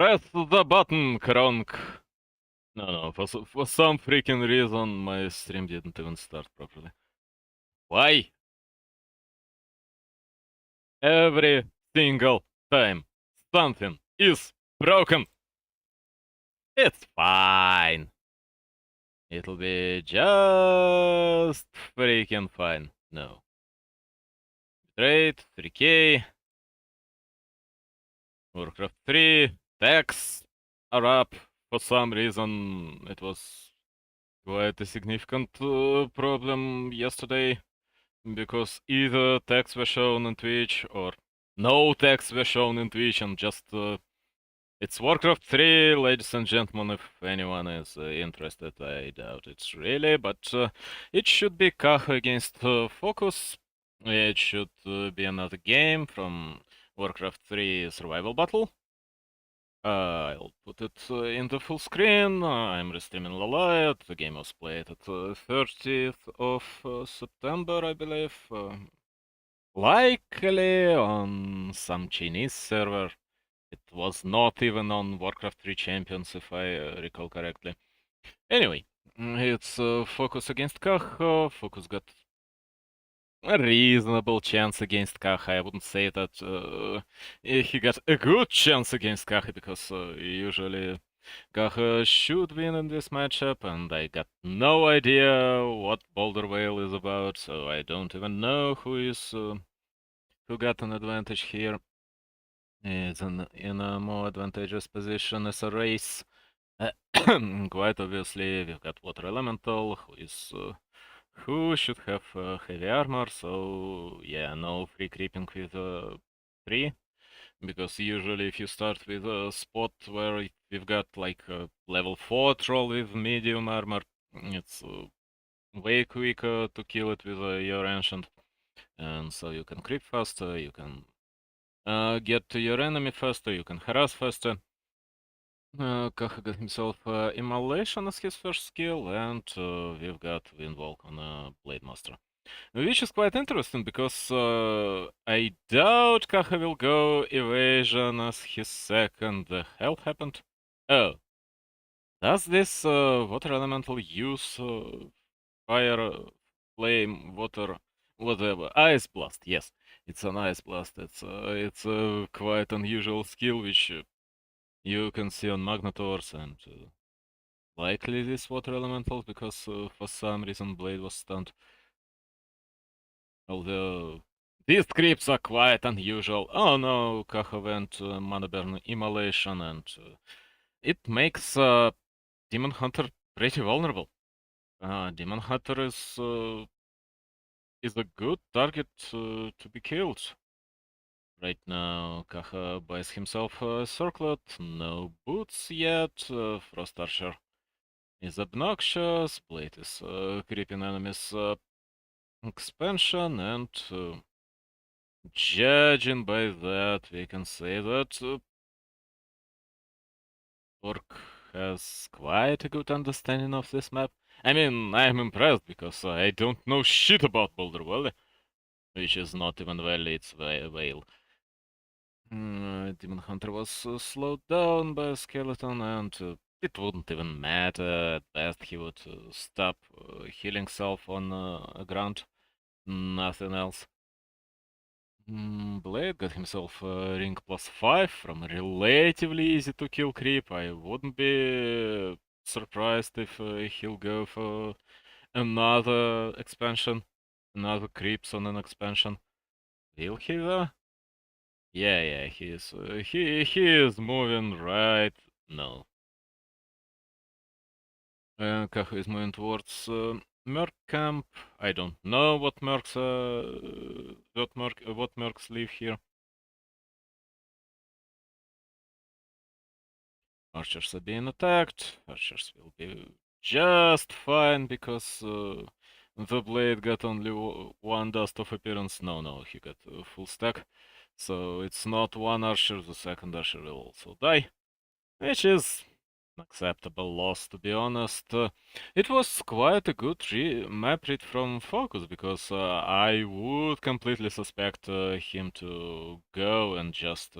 Press the button, Kronk. No, for some freaking reason my stream didn't even start properly. Why? Every single time something is broken. It's fine. It'll be just freaking fine. No. Bitrate, 3K, Warcraft 3, tax are up. For some reason, it was quite a significant problem yesterday, because either tags were shown on Twitch or no tags were shown in Twitch, and just it's Warcraft 3, ladies and gentlemen. If anyone is interested, I doubt it's really, but it should be Kaho against Focus. It should be another game from Warcraft 3 Survival Battle. I'll put it in the full screen. I'm restreaming Lalaya. The game was played at 30th of September, I believe. Likely on some Chinese server. It was not even on Warcraft 3 Champions, if I recall correctly. Anyway, it's Focus against Kaho. Focus got a reasonable chance against Kaho. I wouldn't say that he got a good chance against Kaho, because usually Kaho should win in this matchup, and I got no idea what Boulder Vale is about, so I don't even know who got an advantage here. Is in a more advantageous position as a race. Quite obviously, we've got Water Elemental, who should have heavy armor, so yeah, no free creeping with 3, because usually if you start with a spot where we've got like a level 4 troll with medium armor, it's way quicker to kill it with your ancient, and so you can creep faster, you can get to your enemy faster, you can harass faster. Kaho got himself Immolation as his first skill, and we've got Windwalk on Blade Master. Which is quite interesting, because I doubt Kaho will go Evasion as his second. The hell happened? Oh, does this Water Elemental use Fire, Flame, Water, whatever? Ice Blast, yes. It's an Ice Blast. It's a quite unusual skill, which you can see on Magnators, and likely this Water Elemental, because for some reason Blade was stunned. Although these creeps are quite unusual. Oh no, Kaho went Mana Burn Immolation, and it makes Demon Hunter pretty vulnerable. Demon Hunter is a good target to be killed. Right now, Kaho buys himself a circlet, no boots yet. Frost Archer is obnoxious. Blade is creeping enemies expansion, and judging by that, we can say that Orc has quite a good understanding of this map. I mean, I'm impressed, because I don't know shit about Boulder Valley, which is not even Valley, it's Vale. Demon Hunter was slowed down by a skeleton, and it wouldn't even matter. At best, he would stop healing self on ground. Nothing else. Blade got himself a ring +5 from relatively easy to kill creep. I wouldn't be surprised if he'll go for another expansion, another creeps on an expansion. Will he though? Yeah, he is. He is moving right. No. Kaho is moving towards Merc camp. I don't know what mercs live here. Archers are being attacked. Archers will be just fine, because the blade got only one dust of appearance. No, he got a full stack. So it's not one archer, the second archer will also die. Which is Acceptable loss, to be honest. It was quite a good map read from Focus, because I would completely suspect him to go and just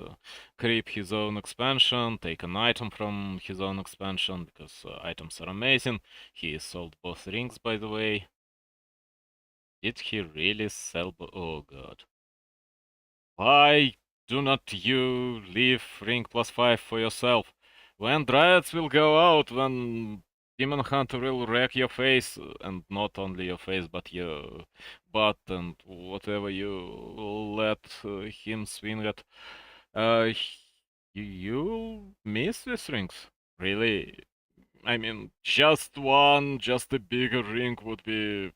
creep his own expansion, take an item from his own expansion, because items are amazing. He sold both rings, by the way. Did he really sell oh god. Why do not you leave ring +5 for yourself? When Dryads will go out, when Demon Hunter will wreck your face, and not only your face, but your butt and whatever you let him swing at, you'll miss these rings. Really? I mean, just one, just a bigger ring would be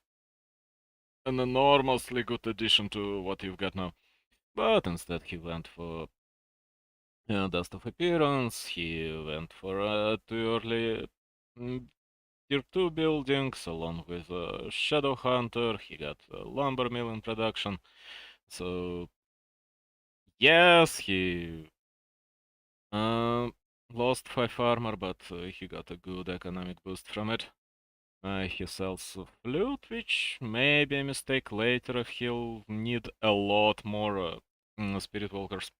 an enormously good addition to what you've got now. But instead he went for Dust of Appearance, he went for two early Tier 2 buildings along with Shadow Hunter, he got Lumber Mill in production. So, yes, he lost 5 armor, but he got a good economic boost from it. He sells Flute, which may be a mistake later if he'll need a lot more Spirit Walkers,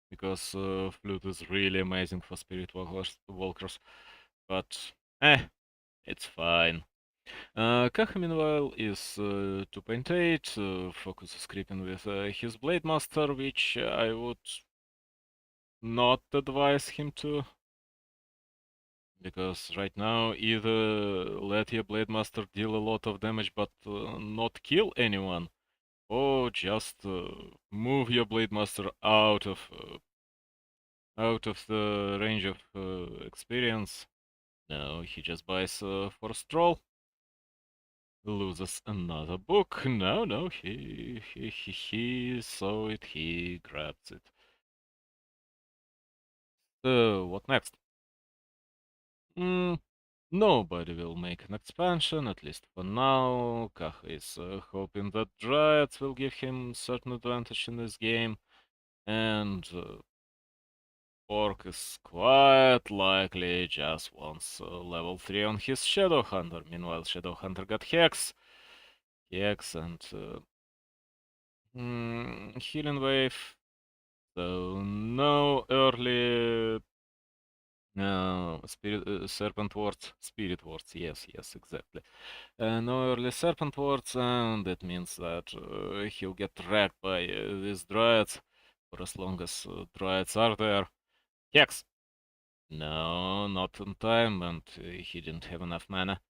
because Flute is really amazing for Spirit Walkers, but it's fine. Kaho, meanwhile, is 2.8, Focus is creeping with his Blade Master, which I would not advise him to, because right now either let your Blade Master deal a lot of damage but not kill anyone, or just move your Blade Master out of the range of experience. No, he just buys for a stroll. Loses another book. No, he saw it, he grabs it. So, what next? Nobody will make an expansion, at least for now. Kaho is hoping that Dryads will give him certain advantage in this game, and Orc is quite likely just wants level 3 on his Shadow Hunter. Meanwhile, Shadow Hunter got Hex. Hex and Healing Wave. So no early Serpent Wards, Spirit Wards, yes, exactly. No early Serpent Wards, and that means that he'll get wrecked by these Dryads for as long as Dryads are there. Hex! No, not in time, and he didn't have enough mana.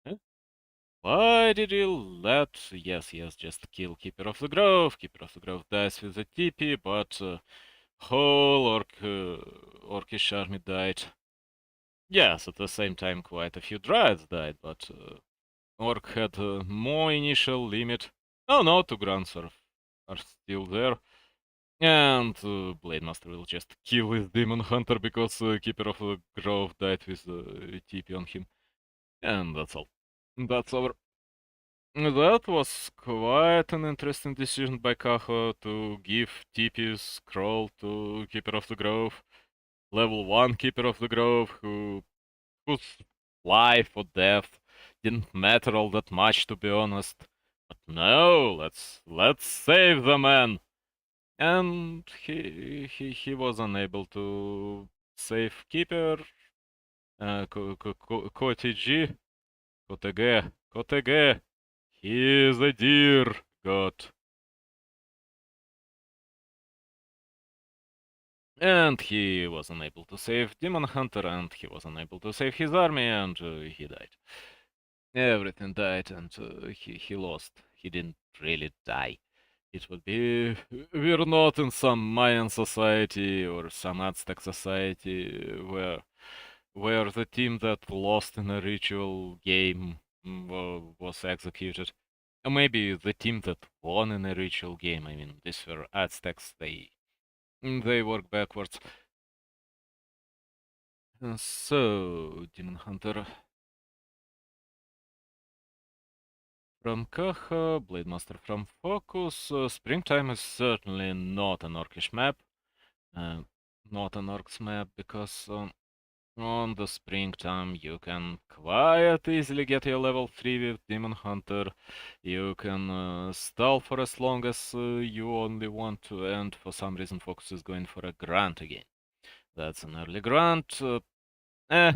Huh? Why did you let... Yes, just kill Keeper of the Grove. Keeper of the Grove dies with a TP, but whole Orcish army died. Yes, at the same time quite a few Dryads died, but Orc had more initial limit. Oh no, two grunts are still there. And Blade Master will just kill his Demon Hunter because Keeper of the Grove died with TP on him. And that's all. That's over. That was quite an interesting decision by Kaho to give TP scroll to Keeper of the Grove. Level 1 Keeper of the Grove, whose life or death didn't matter all that much, to be honest. But no, let's save the man. And he was unable to save Keeper. KOTG, KOTG, he is a dear god. And he was unable to save Demon Hunter, and he was unable to save his army, and he died. Everything died, and he lost. He didn't really die. It would be... We're not in some Mayan society or some Aztec society where the team that lost in a ritual game was executed. Or maybe the team that won in a ritual game. I mean, these were Aztecs. They work backwards. So, Demon Hunter from Kaho, Blade Master from Focus. Springtime is certainly not an Orcish map. not an Orcs map, because on the springtime you can quite easily get your level 3 with Demon Hunter. You can stall for as long as you only want to, and for some reason Focus is going for a Grant again. That's an early Grant. Eh,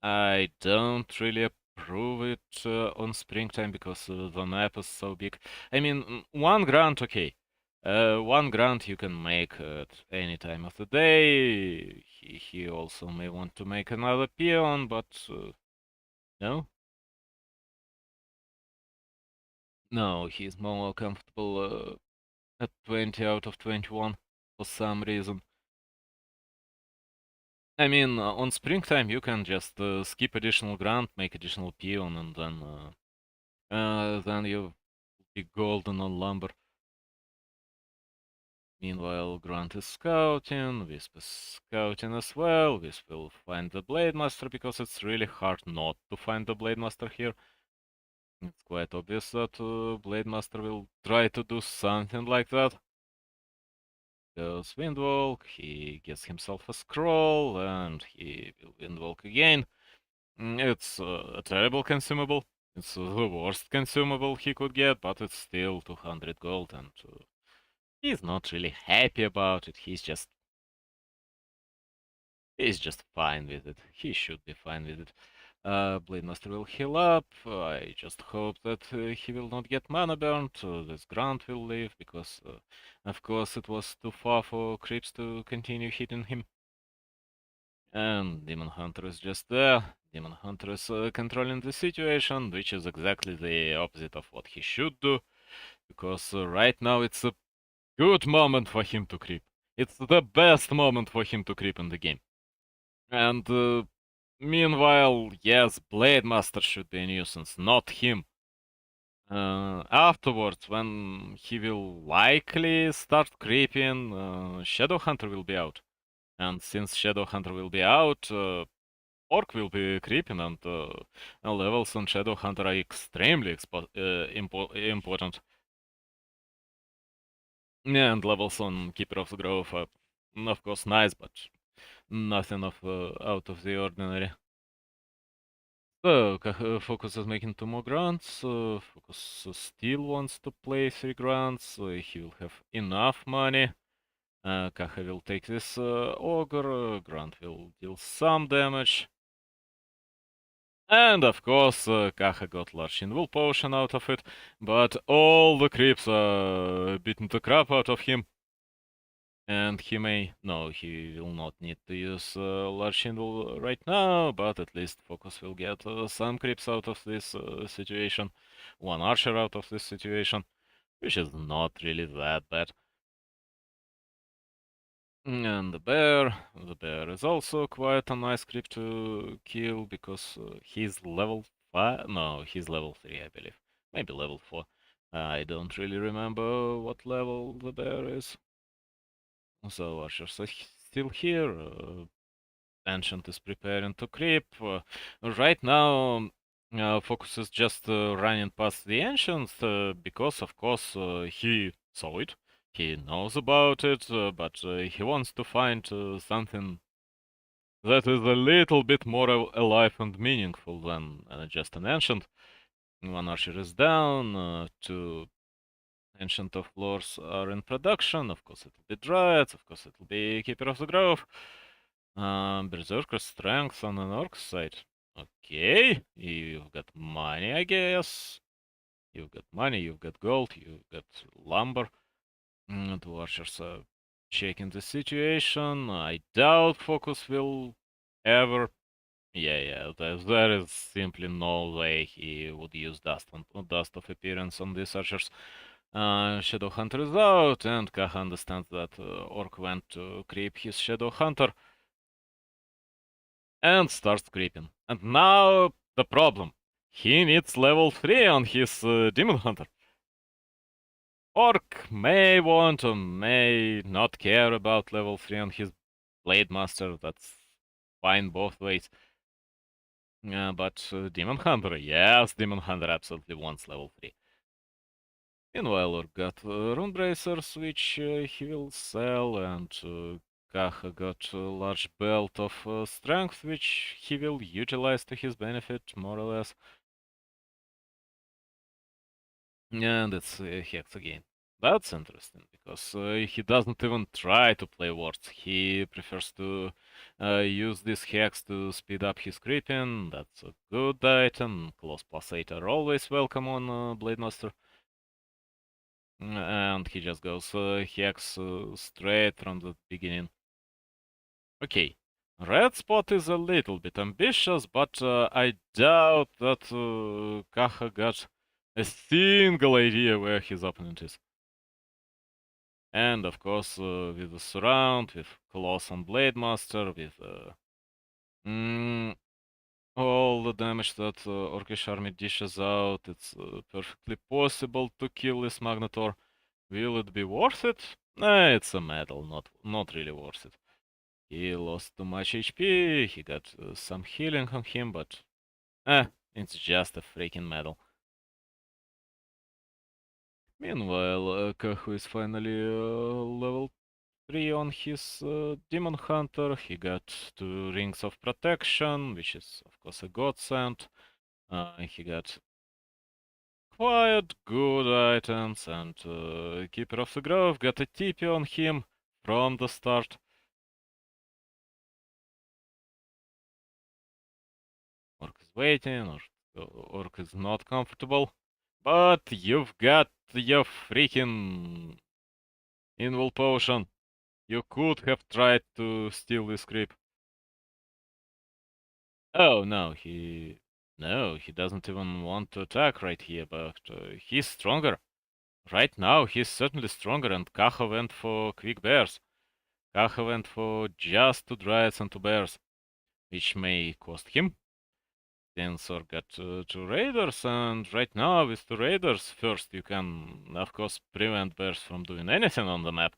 I don't really approve it on springtime because the map is so big. I mean, one Grant, okay. One Grant you can make at any time of the day. He also may want to make another peon, but no. No, he's more comfortable at 20 out of 21 for some reason. I mean, on springtime you can just skip additional Grant, make additional peon, and then you be golden on lumber. Meanwhile, Grant is scouting, Wisp is scouting as well. Wisp will find the Blade Master because it's really hard not to find the Blade Master here. It's quite obvious that Blade Master will try to do something like that. Goes Windwalk, he gets himself a scroll, and he will Windwalk again. It's a terrible consumable. It's the worst consumable he could get, but it's still 200 gold, and he's not really happy about it. He's just fine with it. He should be fine with it. Blade Master will heal up. I just hope that he will not get mana burnt. This Grant will leave because, of course, it was too far for creeps to continue hitting him. And Demon Hunter is just there. Demon Hunter is controlling the situation, which is exactly the opposite of what he should do. Because right now it's a good moment for him to creep. It's the best moment for him to creep in the game. And meanwhile, yes, Blade Master should be a nuisance, not him. Afterwards, when he will likely start creeping, Shadowhunter will be out. And since Shadowhunter will be out, Orc will be creeping, and levels on Shadowhunter are extremely important. Yeah, and levels on Keeper of the Grove are, of course, nice, but nothing of out of the ordinary. So, Focus is making 2 more grants. Focus still wants to play 3 grants. He will have enough money. Kaho will take this Ogre. Grant will deal some damage. And of course, Kaho got large Invul Potion out of it. But all the creeps are beating the crap out of him. And he may... No, he will not need to use large Invul right now, but at least Focus will get some creeps out of this situation. One archer out of this situation, which is not really that bad. And the bear is also quite a nice creep to kill, because he's level 5... No, he's level 3, I believe. Maybe level 4. I don't really remember what level the bear is. So archers are still here. Ancient is preparing to creep. Right now, Focus is just running past the Ancient because, of course, he saw it. He knows about it, but he wants to find something that is a little bit more alive and meaningful than just an Ancient. One archer is down, 2 Ancient of Lores are in production. Of course, it'll be Dryads. Of course, it'll be Keeper of the Grove. Berserker Strength on an Orc side. Okay, you've got money, I guess. You've got money, you've got gold, you've got lumber. The archers are checking the situation. I doubt Focus will ever... Yeah, there is simply no way he would use Dust of Appearance on these archers. Shadowhunter is out, and Kaho understands that Orc went to creep his Shadowhunter and starts creeping. And now the problem. He needs level 3 on his Demon Hunter. Orc may want or may not care about level 3 on his Blade Master. That's fine both ways. But Demon Hunter, yes, Demon Hunter absolutely wants level 3. Meanwhile, Orc got Rune Bracers, which he will sell, and Kaho got a large belt of strength, which he will utilize to his benefit, more or less. And it's Hex again. That's interesting, because he doesn't even try to play wards. He prefers to use this Hex to speed up his creeping. That's a good item. Claws +8 are always welcome on Blademaster. And he just goes Hex straight from the beginning. Okay. Red spot is a little bit ambitious, but I doubt that Kaho got a single idea where his opponent is. And of course, with the surround, with Claws on Blademaster, with all the damage that Orcish army dishes out, it's perfectly possible to kill this Magnetor. Will it be worth it? It's a medal, not really worth it. He lost too much HP, he got some healing on him, but it's just a freaking medal. Meanwhile, Kaho is finally level 3 on his Demon Hunter. He got 2 Rings of Protection, which is of course a godsend. He got quite good items, and Keeper of the Grove got a TP on him from the start. Orc is waiting, or Orc is not comfortable. But you've got your freaking Invul Potion. You could have tried to steal this creep. Oh, no, he doesn't even want to attack right here, but he's stronger. Right now, he's certainly stronger, and Kaho went for quick bears. Kaho went for just 2 dryads and 2 bears, which may cost him. Tensor got 2 raiders, and right now with 2 raiders, first you can, of course, prevent bears from doing anything on the map.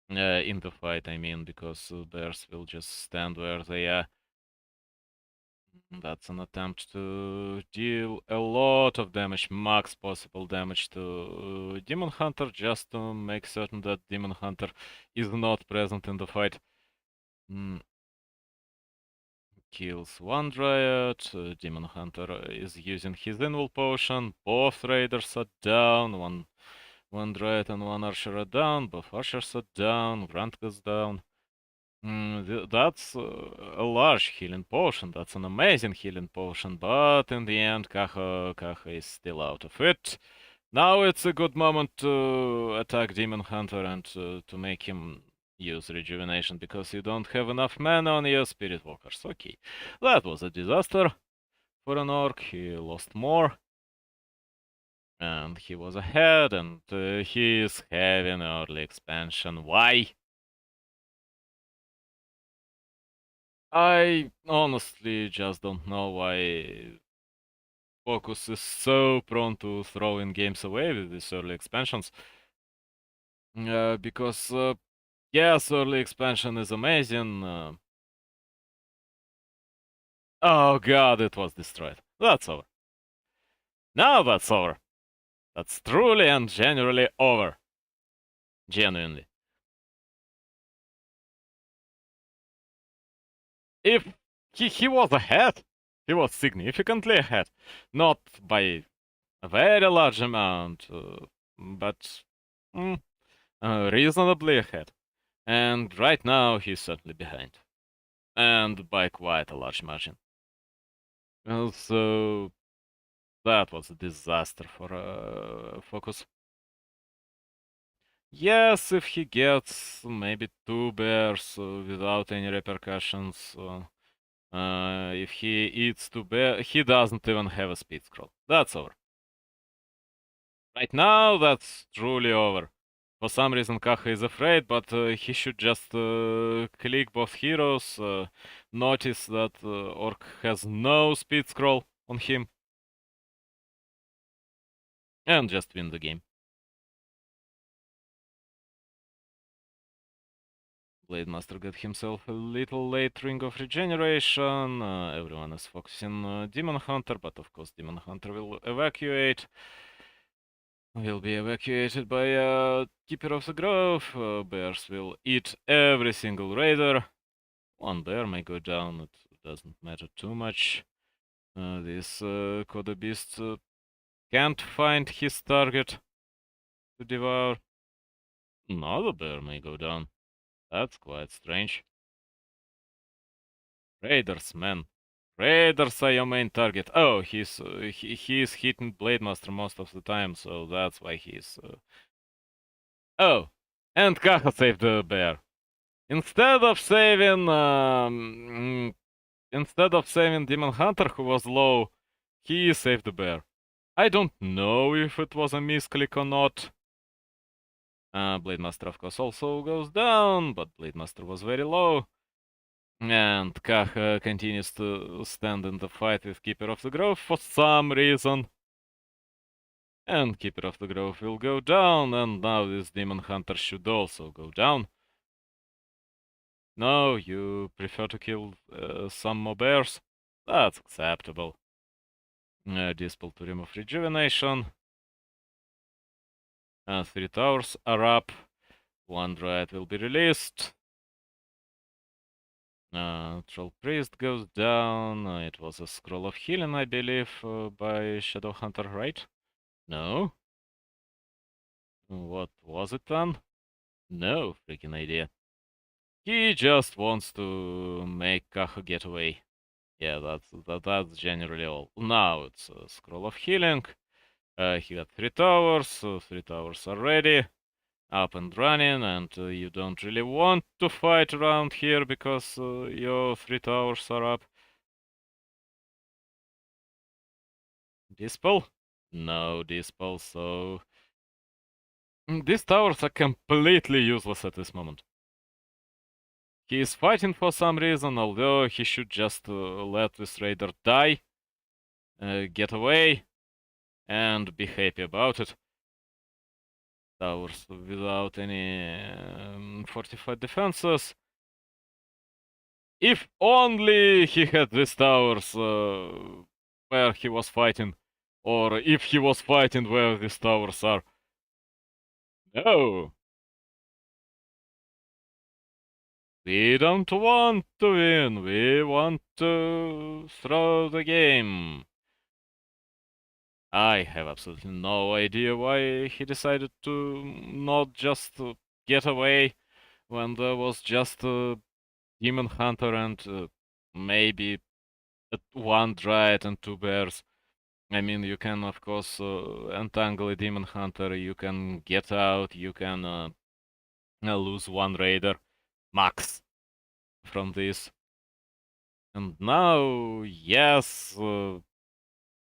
In the fight, I mean, because bears will just stand where they are. That's an attempt to deal a lot of damage, max possible damage to Demon Hunter, just to make certain that Demon Hunter is not present in the fight. Kills 1 Dryad, Demon Hunter is using his Invul Potion, both Raiders are down, one Dryad and 1 Archer are down, both Archers are down, Grant goes down. That's a large healing potion. That's an amazing healing potion. But in the end, Kaho is still out of it. Now it's a good moment to attack Demon Hunter and to make him use rejuvenation, because you don't have enough mana on your Spirit Walkers. Okay, that was a disaster for an orc. He lost more. And he was ahead, and he is having early expansion. Why? I honestly just don't know why Focus is so prone to throwing games away with these early expansions. Because, yes, early expansion is amazing. Oh god, it was destroyed. That's over. Now that's over. That's truly and genuinely over. Genuinely. If he was ahead, he was significantly ahead. Not by a very large amount, but reasonably ahead. And right now he's certainly behind. And by quite a large margin. So that was a disaster for Focus. Yes, if he gets maybe 2 bears without any repercussions, if he eats 2 bears, he doesn't even have a speed scroll. That's over. Right now, that's truly over. For some reason, Kaho is afraid, but he should just click both heroes, notice that Orc has no speed scroll on him, and just win the game. Blademaster got himself a little late Ring of Regeneration. Everyone is focusing Demon Hunter, but of course Demon Hunter will evacuate. will be evacuated by Keeper of the Grove. Bears will eat every single raider. One bear may go down, it doesn't matter too much. This Coda Beast can't find his target to devour. Another bear may go down. That's quite strange. Raiders, man. Raiders are your main target. Oh, he's hitting Blade Master most of the time, so that's why he's. Oh, and Kaho saved the bear. Instead of saving, instead of saving Demon Hunter who was low, he saved the bear. I don't know if it was a misclick or not. Blade Master, of course, also goes down, but Blade Master was very low. And Kaho continues to stand in the fight with Keeper of the Grove for some reason. And Keeper of the Grove will go down, and now this Demon Hunter should also go down. No, you prefer to kill some more bears? That's acceptable. Dispel to remove rejuvenation. 3 towers are up. One Dryad will be released. Troll Priest goes down. It was a Scroll of Healing, I believe, by Shadowhunter, right? No? What was it then? No freaking idea. He just wants to make Kaho get away. Yeah, that's generally all. Now it's a Scroll of Healing. He got 3 towers. 3 towers are ready. Up and running, and you don't really want to fight around here because your 3 towers are up. Dispel? No Dispel, so... These towers are completely useless at this moment. He is fighting for some reason, although he should just let this raider die, get away, and be happy about it. Towers without any fortified defenses. If only he had these towers where he was fighting, or if he was fighting where these towers are. No. We don't want to win, we want to throw the game. I have absolutely no idea why he decided to not just get away when there was just a Demon Hunter and maybe one Dryad and 2 bears. I mean, you can, of course, entangle a Demon Hunter, you can get out, you can lose 1 Raider, max, from this. And now, yes,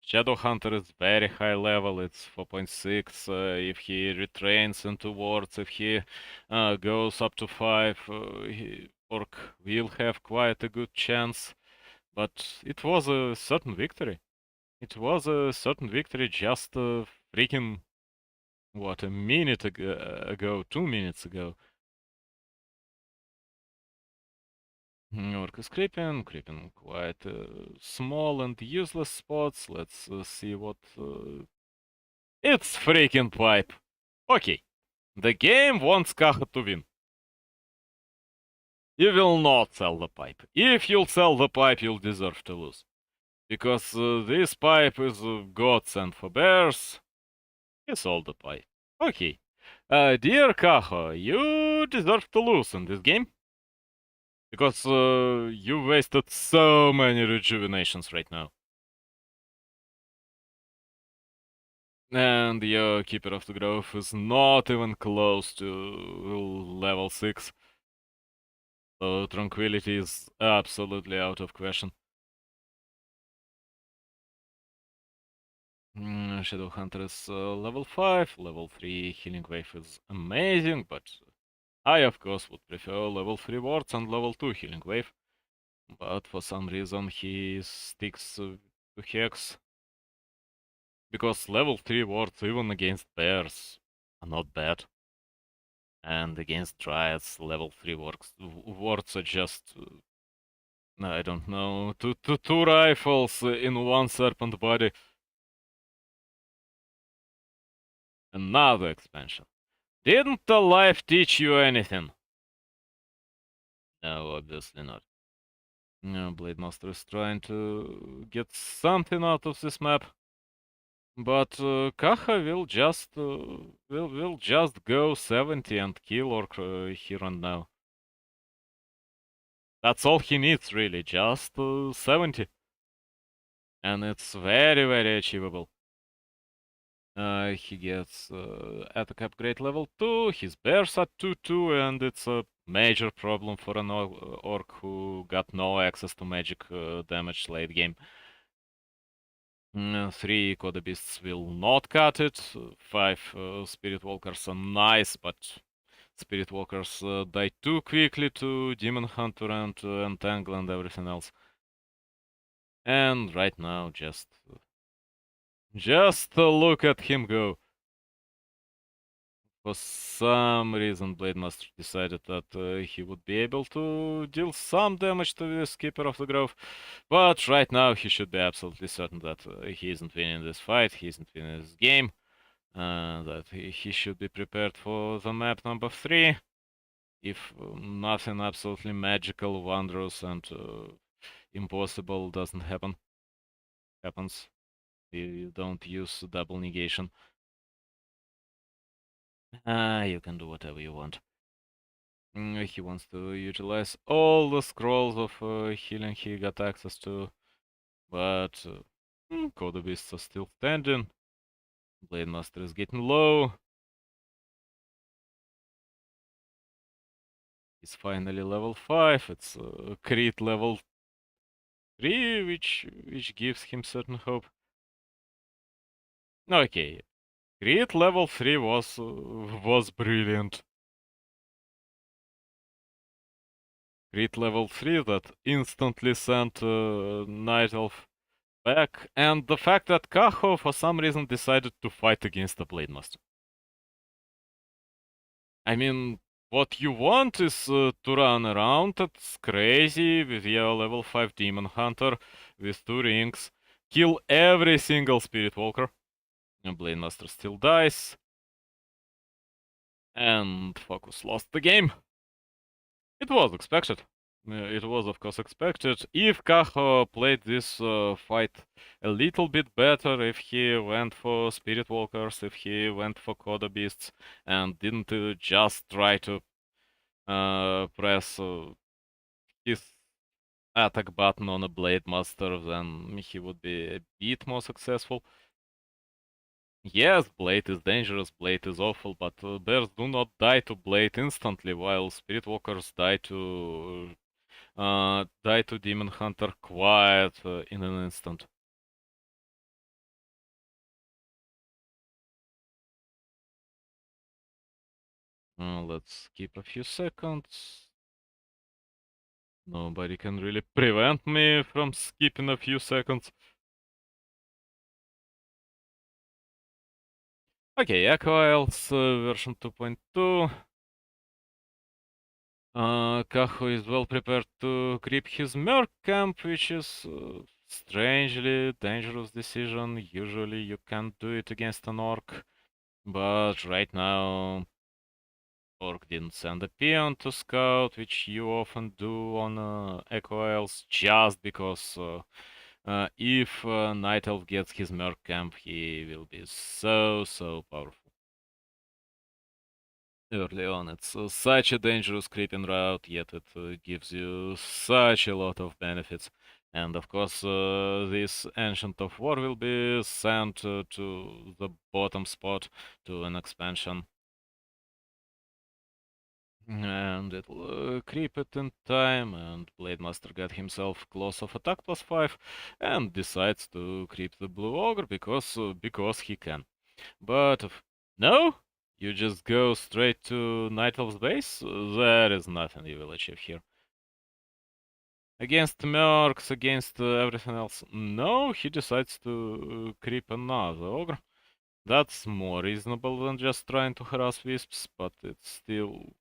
Shadowhunter is very high level, it's 4.6. If he retrains into wards, if he goes up to 5, Orc will have quite a good chance. But it was a certain victory. It was a certain victory just freaking, what, a minute ago, 2 minutes ago. Orc is creeping quite small and useless spots. Let's see what... It's freaking pipe. Okay, the game wants Kaho to win. You will not sell the pipe. If you'll sell the pipe, you'll deserve to lose. Because this pipe is a godsend for bears. You sold the pipe. Okay. Dear Kaho, you deserve to lose in this game. Because you wasted so many rejuvenations right now. And your Keeper of the Grove is not even close to level 6. So Tranquility is absolutely out of question. Shadowhunter is level 5, level 3 Healing Wave is amazing, but I of course would prefer level 3 wards and level 2 Healing Wave. But for some reason he sticks to Hex. Because level 3 wards even against bears are not bad. And against Dryads, level 3 wards are just... I don't know, two rifles in one serpent body. Another expansion. Didn't the life teach you anything? No, obviously not. No, Blade Master is trying to get something out of this map, but Kaho will just go 70 and kill Orc here and now. That's all he needs, really, just 70. And it's very, very achievable. He gets attack upgrade level 2, his bears at 2-2, and it's a major problem for an orc who got no access to magic damage late game. 3 Coda Beasts will not cut it, 5 Spirit Walkers are nice, but Spirit Walkers die too quickly to Demon Hunter and Entangle and everything else. And right now, just look at him go. For some reason, Blade Master decided that he would be able to deal some damage to this Keeper of the Grove, but right now he should be absolutely certain that he isn't winning this fight, he isn't winning this game, that he should be prepared for the map number 3. If nothing absolutely magical, wondrous, and impossible doesn't happens, you don't use double negation. You can do whatever you want. He wants to utilize all the scrolls of healing he got access to, but Coda Beasts are still standing. Blade Master is getting low. He's finally level 5. It's crit level 3, which gives him certain hope. Okay, crit level 3 was brilliant. Crit level 3 that instantly sent Night Elf back, and the fact that Kaho for some reason decided to fight against the Blade Master. I mean, what you want is to run around, that's crazy, with your level 5 Demon Hunter with 2 rings, kill every single Spirit Walker, and Blade Master still dies, and Focus lost the game. It was expected. It was, of course, expected. If Kaho played this fight a little bit better, if he went for Spirit Walkers, if he went for Coda Beasts, and didn't just try to press his attack button on a Blade Master, then he would be a bit more successful. Yes, Blade is dangerous, Blade is awful, but bears do not die to Blade instantly, while Spirit Walkers die to Demon Hunter quite in an instant. Let's skip a few seconds. Nobody can really prevent me from skipping a few seconds. Okay, Aquails version 2.2. Kaho is well prepared to creep his Merc camp, which is strangely dangerous decision. Usually you can't do it against an Orc, but right now Orc didn't send a peon to scout, which you often do on Echo Isles, just because if Night Elf gets his Merc camp, he will be so powerful. Early on, it's such a dangerous creeping route, yet it gives you such a lot of benefits. And of course, this Ancient of War will be sent to the bottom spot to an expansion. And it'll creep it in time, and Blade Master got himself Claws of Attack +5, and decides to creep the Blue Ogre because he can. But no, you just go straight to Night Elf's base. There is nothing you will achieve here. Against Mercs, against everything else. No, he decides to creep another Ogre. That's more reasonable than just trying to harass Wisps, but it's still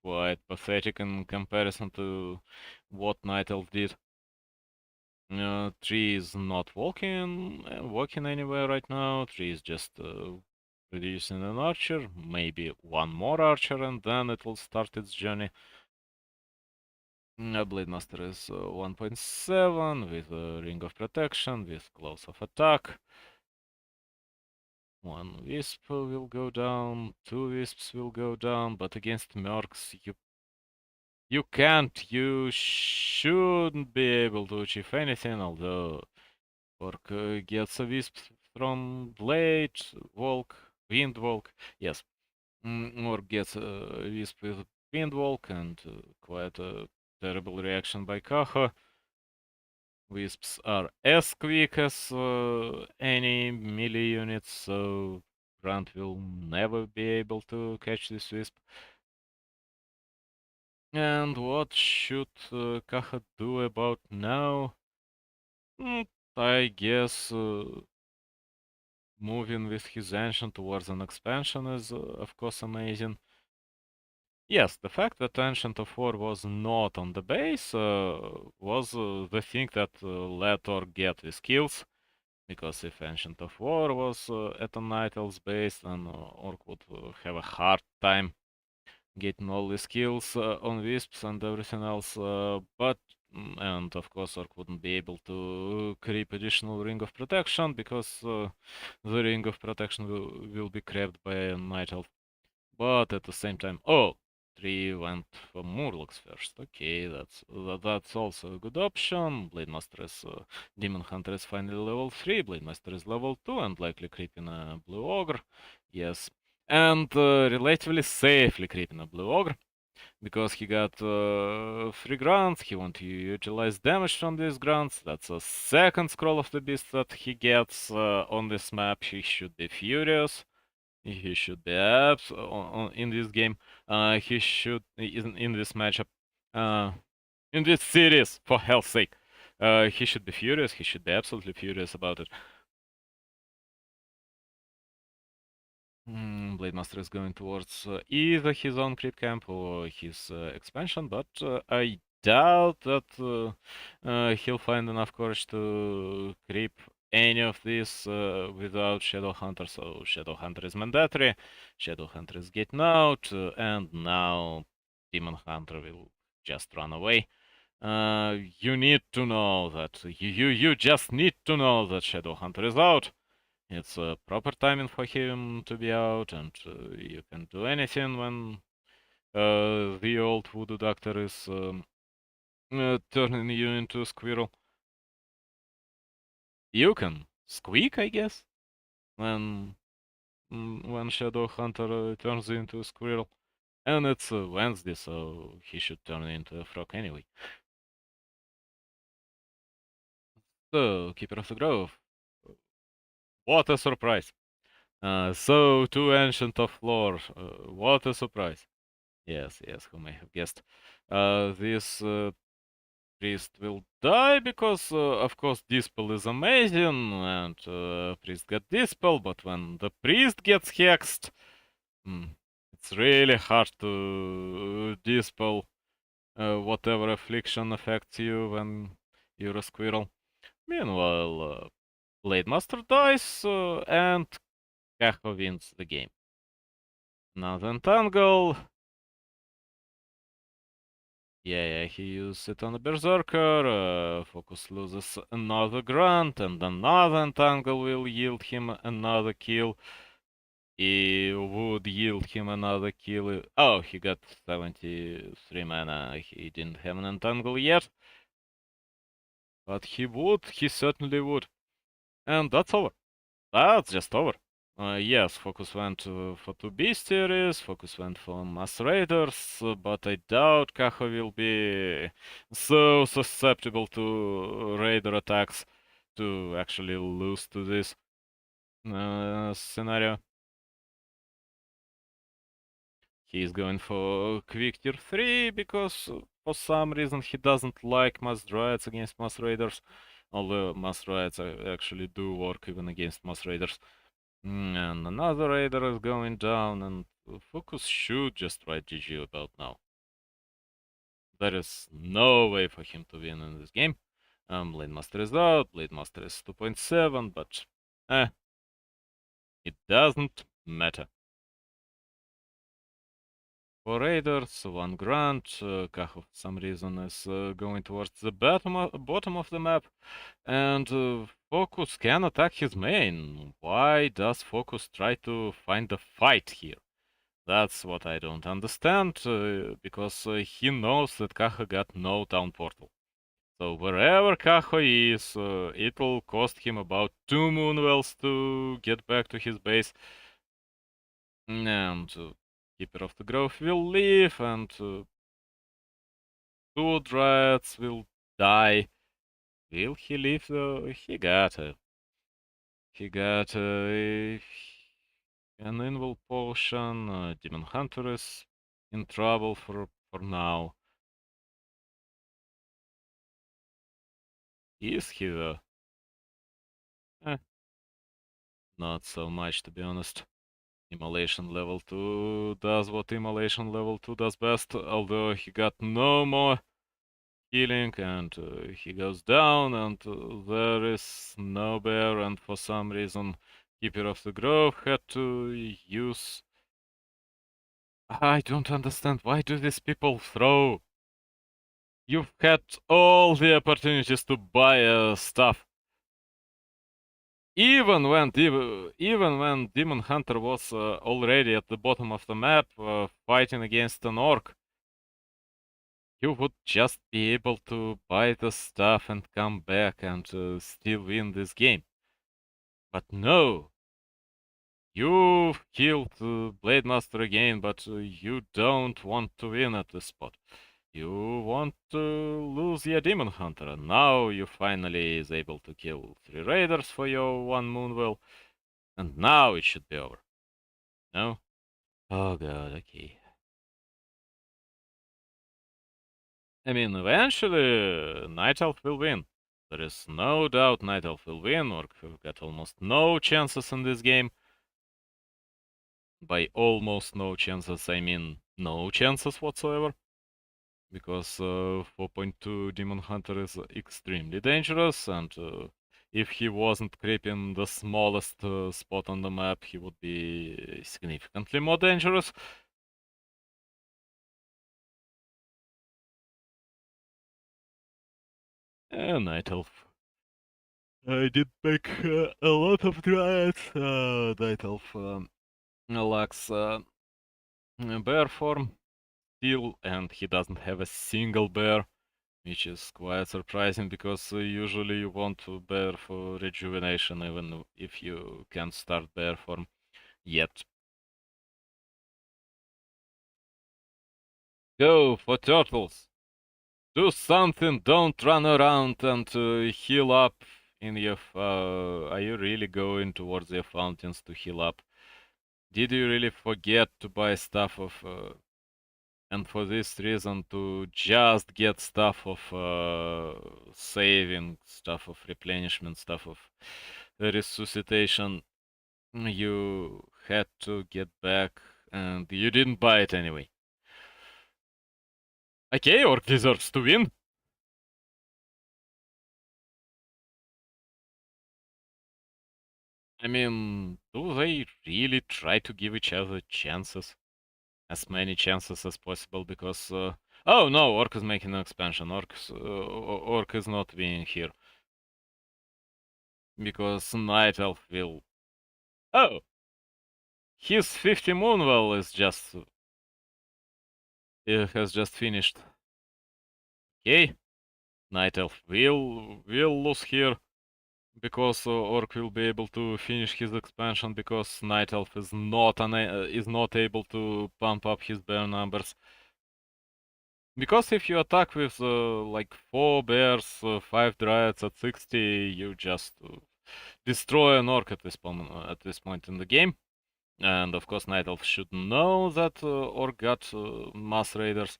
quite pathetic in comparison to what Night Elf did. Tree is not walking anywhere right now. Tree is just producing an archer, maybe one more archer, and then it will start its journey. Blade Master is 1.7 with a Ring of Protection, with Claws of Attack. One Wisp will go down, two Wisps will go down, but against Mercs you can't, you shouldn't be able to achieve anything, although Orc gets a Wisp from Blade, Walk, Wind Walk, yes. Orc gets a Wisp with Wind Walk, and quite a terrible reaction by Kaho. Wisps are as quick as any melee units, so Grant will never be able to catch this Wisp. And what should Kaha do about now? I guess moving with his Ancient towards an expansion is of course amazing. Yes, the fact that Ancient of War was not on the base was the thing that let Orc get his kills. Because if Ancient of War was at a Nightell's base, then Orc would have a hard time getting all the skills on Wisps and everything else. And of course, Orc wouldn't be able to creep additional Ring of Protection because the Ring of Protection will be grabbed by a Night Elf. But at the same time, oh, 3 went for Murlocs first. Okay, that's also a good option. Blade Master is Demon Hunter is finally level 3. Blade Master is level 2 and likely creeping a Blue Ogre. Yes, and relatively safely creeping a Blue Ogre because he got 3 grants. He wants to utilize damage from these grants. That's a second Scroll of the Beast that he gets on this map. He should be furious. He should be abs in this game. He should in this matchup, in this series, for hell's sake. He should be furious. He should be absolutely furious about it. Blade Master is going towards either his own creep camp or his expansion, but I doubt that he'll find enough courage to creep any of this without Shadow Hunter. So Shadow Hunter is mandatory. Shadow Hunter is getting out, and now Demon Hunter will just run away. You need to know that you just need to know that Shadow Hunter is out. It's a proper timing for him to be out, and you can do anything when the old voodoo doctor is turning you into a squirrel. You can squeak, I guess, when Shadow Hunter turns into a squirrel. And it's Wednesday, so he should turn into a frog anyway. So, Keeper of the Grove. What a surprise. So, two Ancient of Lore. What a surprise. Yes, who may have guessed. This priest will die because, of course, Dispel is amazing, and priest got Dispel, but when the priest gets hexed, it's really hard to Dispel whatever affliction affects you when you're a squirrel. Meanwhile, Blade Master dies, and Kaho wins the game. Now the Entangle. Yeah, he used it on a Berserker. Focus loses another Grunt, and another Entangle will yield him another kill. He would yield him another kill. Oh, he got 73 mana. He didn't have an Entangle yet. But he certainly would. And that's over. That's just over. Yes, Focus went for 2 Bestiaries, Focus went for Mass Raiders, but I doubt Kaho will be so susceptible to Raider attacks to actually lose to this scenario. He's going for Quick Tier 3 because for some reason he doesn't like Mass Dryads against Mass Raiders, although Mass Dryads actually do work even against Mass Raiders. And another raider is going down, and Focus should just write GG about now. There is no way for him to win in this game. Blade Master is out, Blade Master is 2.7, but it doesn't meta. For Raiders, 1 grand. Kaho, for some reason, is going towards the bottom of the map. And Focus can attack his main. Why does Focus try to find a fight here? That's what I don't understand, because he knows that Kaho got no town portal. So wherever Kaho is, it'll cost him about 2 moonwells to get back to his base. And Keeper of the Grove will leave, and 2 Dryads will die. Will he leave though? He got a... He got an invul potion. Demon Hunter is in trouble for now. Is he though? Eh, not so much, to be honest. Immolation level 2 does what Immolation level 2 does best, although he got no more healing, and he goes down, and there is no bear, and for some reason Keeper of the Grove had to use... I don't understand, why do these people throw? You've had all the opportunities to buy stuff. Even when Demon Hunter was already at the bottom of the map, fighting against an orc, you would just be able to buy the stuff and come back and still win this game. But no, you've killed Blade Master again, but you don't want to win at this spot. You want to lose your Demon Hunter, and now you finally is able to kill 3 Raiders for your 1 Moonwell, and now it should be over. No? Oh god, okay. I mean, eventually, Night Elf will win. There is no doubt Night Elf will win, or got almost no chances in this game. By almost no chances, I mean no chances whatsoever. Because 4.2 Demon Hunter is extremely dangerous, and if he wasn't creeping the smallest spot on the map, he would be significantly more dangerous. Night Elf. I did make a lot of Dryads. Night Elf lacks bear form still, and he doesn't have a single bear, which is quite surprising because usually you want to bear for rejuvenation even if you can't start bear form yet. Go for turtles! Do something, don't run around and heal up in your... are you really going towards your fountains to heal up? Did you really forget to buy stuff of... and for this reason to just get stuff of saving, stuff of replenishment, stuff of resuscitation, you had to get back and you didn't buy it anyway. Okay, Orc deserves to win. I mean, do they really try to give each other chances? As many chances as possible, because... oh no, Orc is making an expansion. Orc is not winning here. Because Night Elf will... Oh! His 50 Moonwell is just... it has just finished. Okay. Night Elf will lose here. Because Orc will be able to finish his expansion, because Night Elf is not able to pump up his bear numbers. Because if you attack with like 4 bears, 5 dryads at 60, you just destroy an orc at this point in the game. And of course, Night Elf should know that orc got mass raiders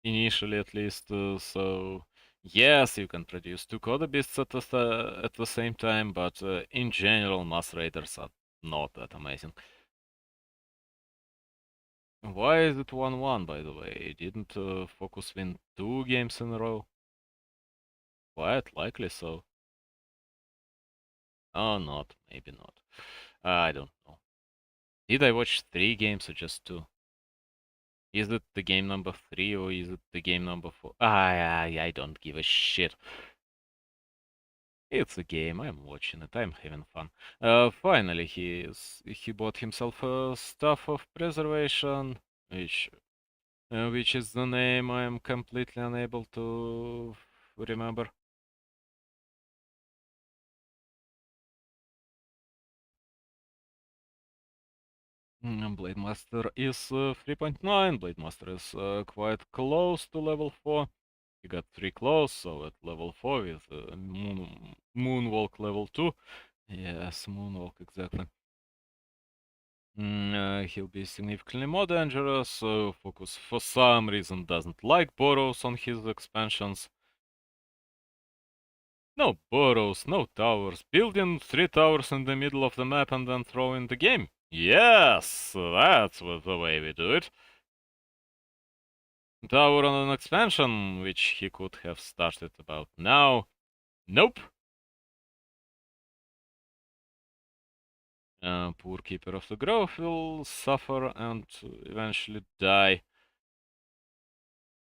initially, at least. So yes, you can produce 2 Coda Beasts at the same time, but in general, mass raiders are not that amazing. Why is it 1-1, by the way? Didn't Focus win 2 games in a row? Quite likely so. Oh, not. Maybe not. I don't know. Did I watch 3 games or just 2? Is it the game number 3 or is it the game number 4? I don't give a shit. It's a game, I'm watching it, I'm having fun. Finally, he bought himself a Staff of Preservation, which is the name I'm completely unable to remember. Blade Master is 3.9. Blade Master is quite close to level 4. He got 3 claws, so at level 4 with Moonwalk level 2. Yes, Moonwalk, exactly. He'll be significantly more dangerous. Focus, for some reason, doesn't like burrows on his expansions. No burrows, no towers. Building 3 towers in the middle of the map and then throwing the game. Yes, that's the way we do it. Tower on an expansion, which he could have started about now. Nope. Poor Keeper of the Grove will suffer and eventually die.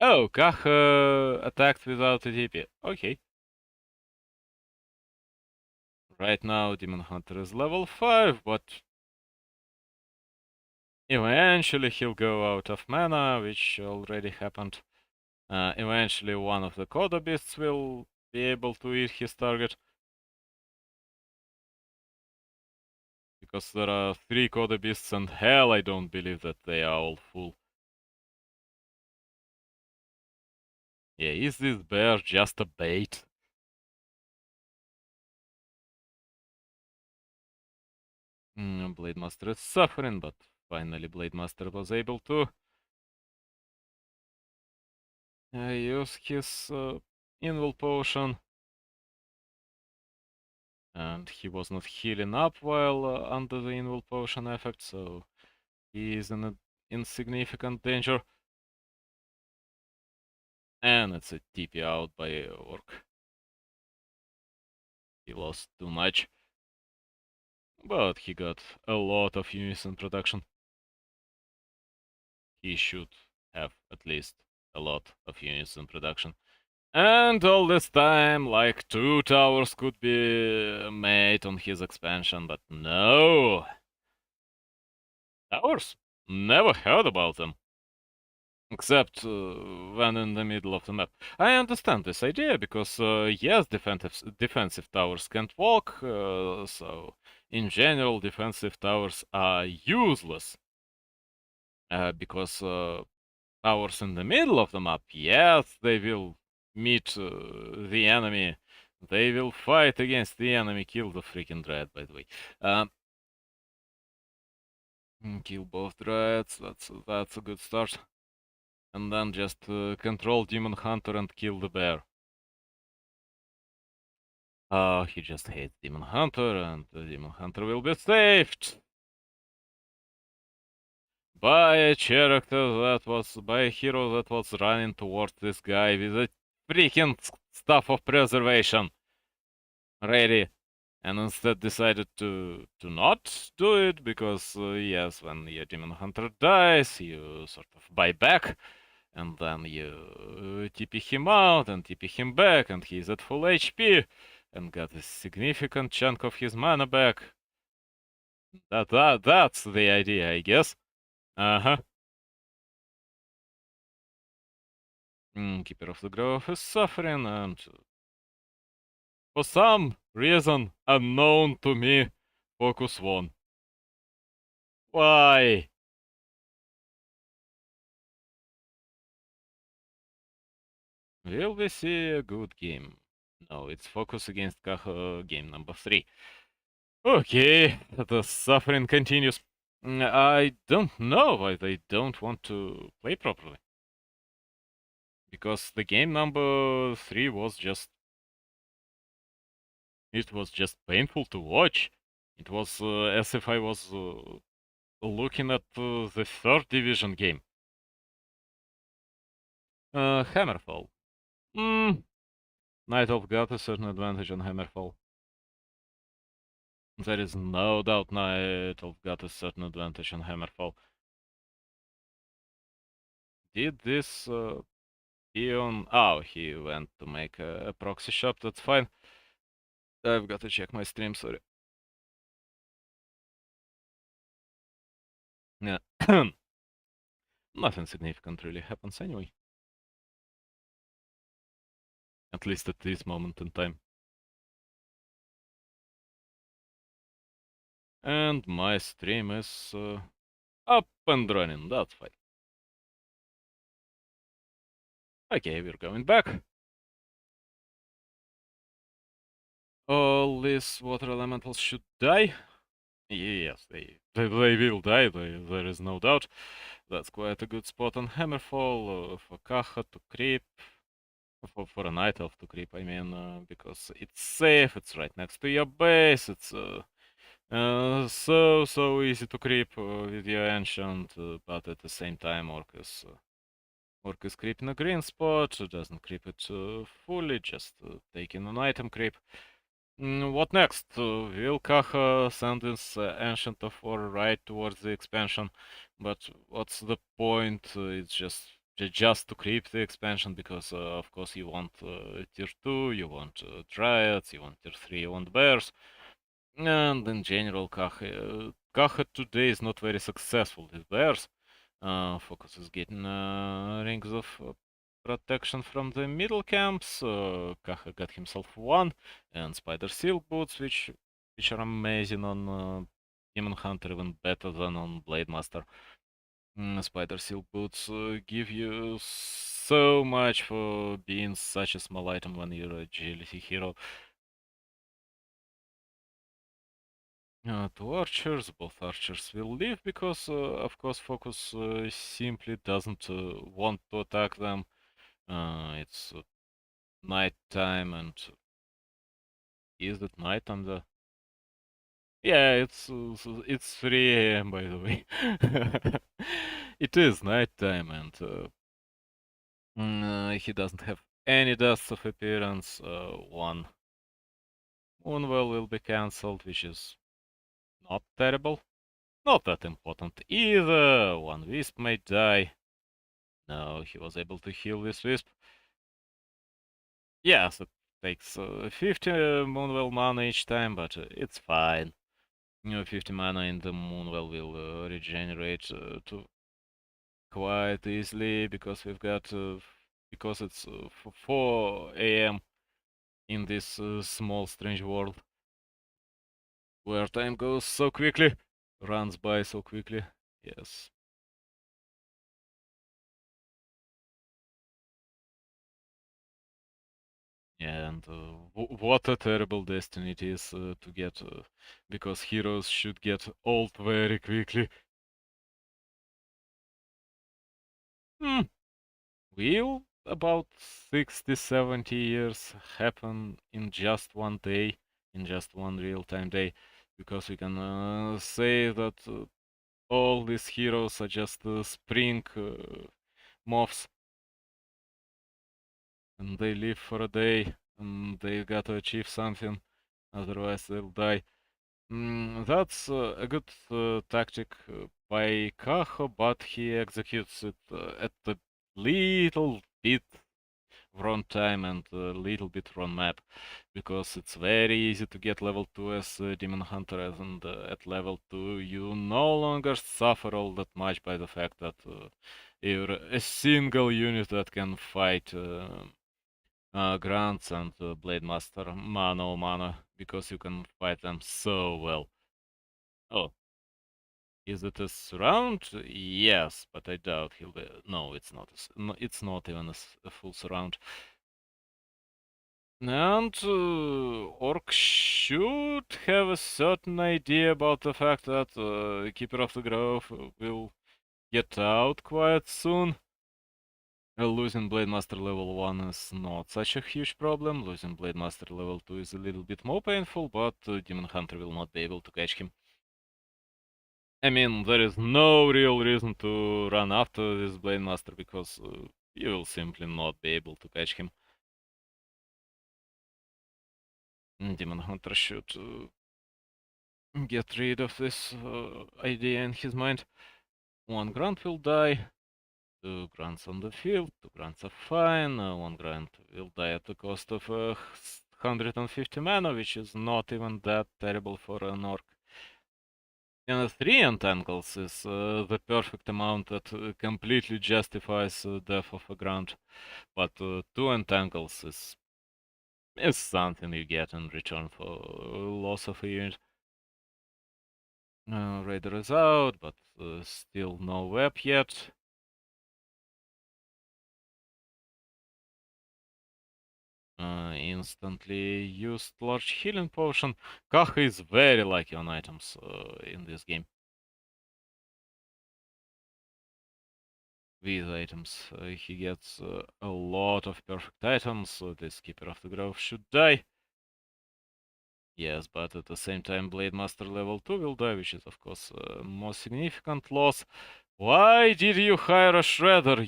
Oh, Kaho attacked without a TP. Okay. Right now, Demon Hunter is level 5, but eventually he'll go out of mana, which already happened. Eventually one of the Coda Beasts will be able to eat his target. Because there are 3 Coda Beasts and hell, I don't believe that they are all full. Yeah, is this bear just a bait? Blade Master is suffering, but finally Blade Master was able to use his Invul Potion. And he was not healing up while under the Invul Potion effect, so he is in insignificant danger. And it's a TP out by Orc. He lost too much. But he got a lot of units in production. He should have at least a lot of units in production. And all this time, like 2 towers could be made on his expansion, but no. Towers? Never heard about them. Except when in the middle of the map. I understand this idea because, yes, defensive towers can't walk, so in general, defensive towers are useless. Because towers in the middle of the map, yes, they will meet the enemy. They will fight against the enemy, kill the freaking Dread, by the way. Kill both Dreads, that's a good start. And then just control Demon Hunter and kill the bear. He just hates Demon Hunter, and the Demon Hunter will be saved by a by a hero that was running towards this guy with a freaking Staff of Preservation ready, and instead decided to not do it because yes, when your Demon Hunter dies, you sort of buy back. And then you TP him out and TP him back, and he's at full HP, and got a significant chunk of his mana back. That's the idea, I guess. Uh-huh. Keeper of the Grove is suffering, and for some reason unknown to me, Focus won. Why? Will we see a good game? No, it's Focus against Kaho, game number 3. Okay, the suffering continues. I don't know why they don't want to play properly. Because the game number 3 was just... It was just painful to watch. It was as if I was looking at the 3rd division game. Hammerfall. Night of got a certain advantage on Hammerfall. There is no doubt Knight got a certain advantage on Hammerfall. Did this peon... Oh, he went to make a proxy shop, that's fine. I've got to check my stream, sorry. Yeah. Nothing significant really happens anyway. At least at this moment in time. And my stream is up and running, that's fine. Okay, we're going back. All these water elementals should die. Yes, they will die, there is no doubt. That's quite a good spot on Hammerfall for Kaho to creep. For a Night Elf to creep, I mean, because it's safe, it's right next to your base, it's so easy to creep with your Ancient, but at the same time Orc is creeping a green spot, doesn't creep it fully, just taking an item creep. What next? Will Kaha send his Ancient of War right towards the expansion? But what's the point? It's just to creep the expansion because, of course, you want tier 2, you want Dryads, you want tier 3, you want Bears. And in general, Kaha today is not very successful with Bears. Focus is getting rings of protection from the middle camps. Kaha got himself one, and Spider Silk boots, which are amazing on Demon Hunter, even better than on Blade Master. Spider Silk boots give you so much for being such a small item when you're a GLC hero. To archers, both archers will leave because, of course, Focus simply doesn't want to attack them. It's night time, and is it night on the? Yeah, it's 3 a.m. by the way. It is night time, and he doesn't have any deaths of appearance. One Moonwell will be cancelled, which is not terrible. Not that important either. One Wisp may die. No, he was able to heal this Wisp. Yes, it takes 50 Moonwell mana each time, but it's fine. 50 mana in the Moonwell will regenerate to quite easily because we've got because it's 4 a.m. in this small strange world where time goes so quickly, runs by so quickly. Yes. Yeah, and what a terrible destiny it is to get, because heroes should get old very quickly. Hmm. Will about 60, 70 years happen in just one day, in just one real-time day? Because we can say that all these heroes are just spring moths, and they live for a day, and they gotta achieve something, otherwise they'll die. That's a good tactic by Kaho, but he executes it at a little bit wrong time and a little bit wrong map, because it's very easy to get level 2 as Demon Hunter, and at level 2 you no longer suffer all that much by the fact that you're a single unit that can fight Grants and Blade Master mano a mano, because you can fight them so well. Oh, is it a surround? Yes, but I doubt he'll be... No, it's not. No, it's not even a full surround. And Orc should have a certain idea about the fact that Keeper of the Grove will get out quite soon. Losing Blade Master level 1 is not such a huge problem. Losing Blade Master level 2 is a little bit more painful, but Demon Hunter will not be able to catch him. I mean, there is no real reason to run after this Blade Master, because you will simply not be able to catch him. Demon Hunter should get rid of this idea in his mind. One grunt will die. Two grunts on the field. Two grunts are fine. One grunt will die at the cost of 150 mana, which is not even that terrible for an orc. And three entangles is the perfect amount that completely justifies death of a grunt. But two entangles is something you get in return for loss of a unit. Raider is out, but still no web yet. Instantly used large healing potion. Kaho is very lucky on items in this game. With items, he gets a lot of perfect items, so this Keeper of the Grove should die. Yes, but at the same time Blade Master level 2 will die, which is of course a more significant loss. Why did you hire a Shredder,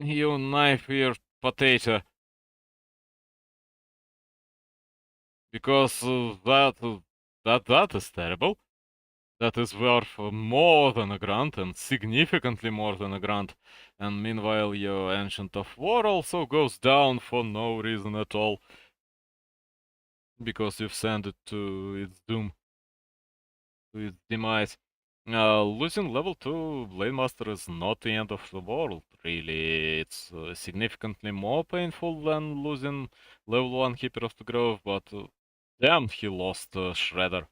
you knife-eared potato? Because that is terrible. That is worth more than a grant, and significantly more than a grant. And meanwhile, your Ancient of War also goes down for no reason at all. Because you've sent it to its doom, to its demise. Losing level 2 Blade Master is not the end of the world, really. It's significantly more painful than losing level 1 Keeper of the Grove, but damn, he lost Shredder.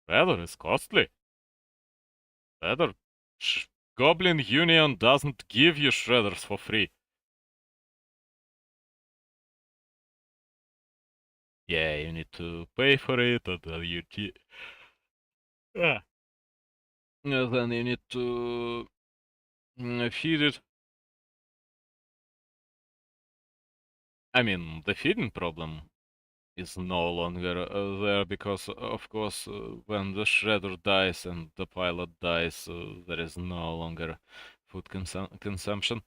Shredder is costly. Shredder. Goblin Union doesn't give you Shredders for free. Yeah, you need to pay for it, and then yeah. Then you need to feed it. I mean, the feeding problem is no longer there because, of course, when the shredder dies and the pilot dies, there is no longer food consumption.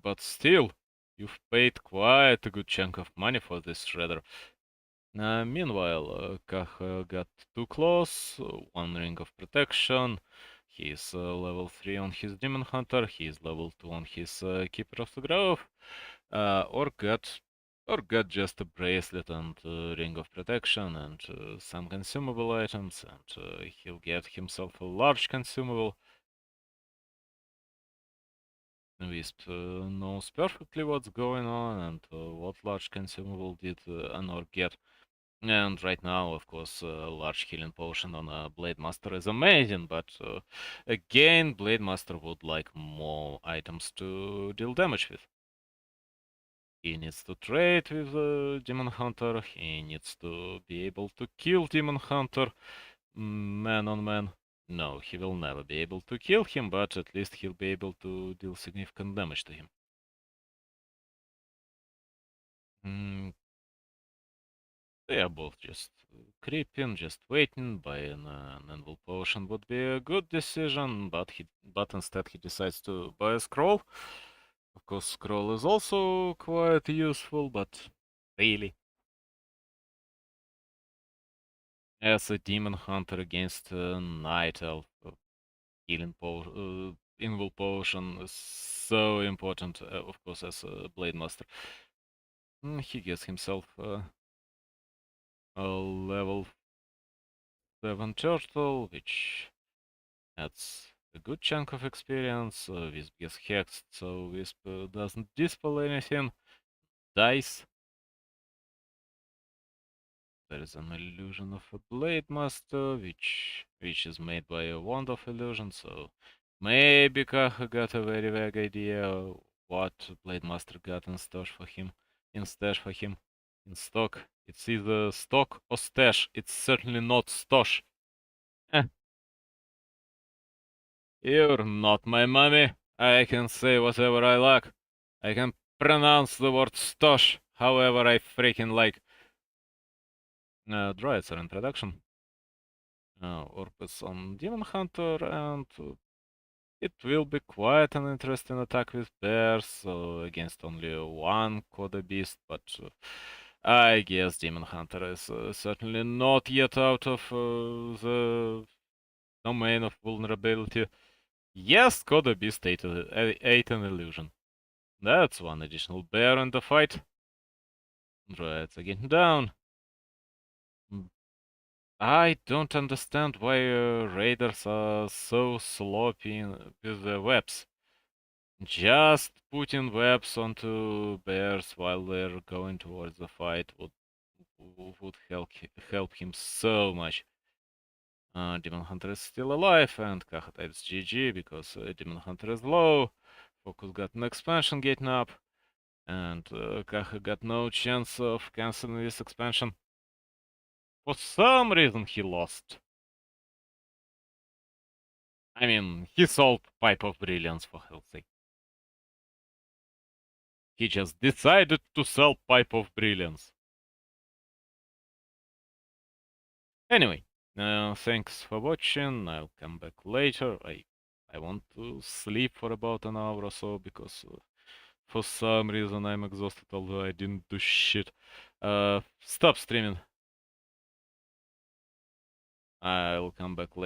But still, you've paid quite a good chunk of money for this shredder. Meanwhile, Kaho got too close, one ring of protection. He's level 3 on his Demon Hunter, he's level 2 on his Keeper of the Grove. Or got just a bracelet and ring of protection and some consumable items, and he'll get himself a large consumable. Wisp knows perfectly what's going on and what large consumable did an orc get. And right now, of course, large healing potion on a Blade Master is amazing, but again, Blade Master would like more items to deal damage with. He needs to trade with Demon Hunter, he needs to be able to kill Demon Hunter man on man. No, he will never be able to kill him, but at least he'll be able to deal significant damage to him. They are both just creeping, just waiting. Buying an Anvil Potion would be a good decision, but instead he decides to buy a scroll. Of course, scroll is also quite useful, but really, as a demon hunter against a night elf, Invul Potion is so important, of course, as a Blade Master. He gets himself a level 7 turtle, which adds a good chunk of experience. Wisp gets hexed, so Wisp doesn't dispel anything. Dice. There is an illusion of a Blade Master, which is made by a Wand of Illusion, so maybe Kaho got a very vague idea what Blade Master got in stash for him. In stock. It's either stock or stash. It's certainly not stosh. Eh, you're not my mommy. I can say whatever I like. I can pronounce the word stosh however I freaking like. Droids are in production. Orpus on Demon Hunter, and it will be quite an interesting attack with bears against only one Coda Beast, but I guess Demon Hunter is certainly not yet out of the domain of vulnerability. Yes, Coda Beast ate an illusion. That's one additional bear in the fight. Druids are getting down. I don't understand why raiders are so sloppy with the webs. Just putting webs onto bears while they're going towards the fight would help him so much. Demon Hunter is still alive, and Kaho types GG because Demon Hunter is low. Focus got an expansion getting up, and Kaho got no chance of canceling this expansion. For some reason he lost. I mean, he sold Pipe of Brilliance for hell's sake. He just decided to sell Pipe of Brilliance. Anyway, thanks for watching. I'll come back later. I want to sleep for about an hour or so because for some reason I'm exhausted, although I didn't do shit. Stop streaming. I'll come back later.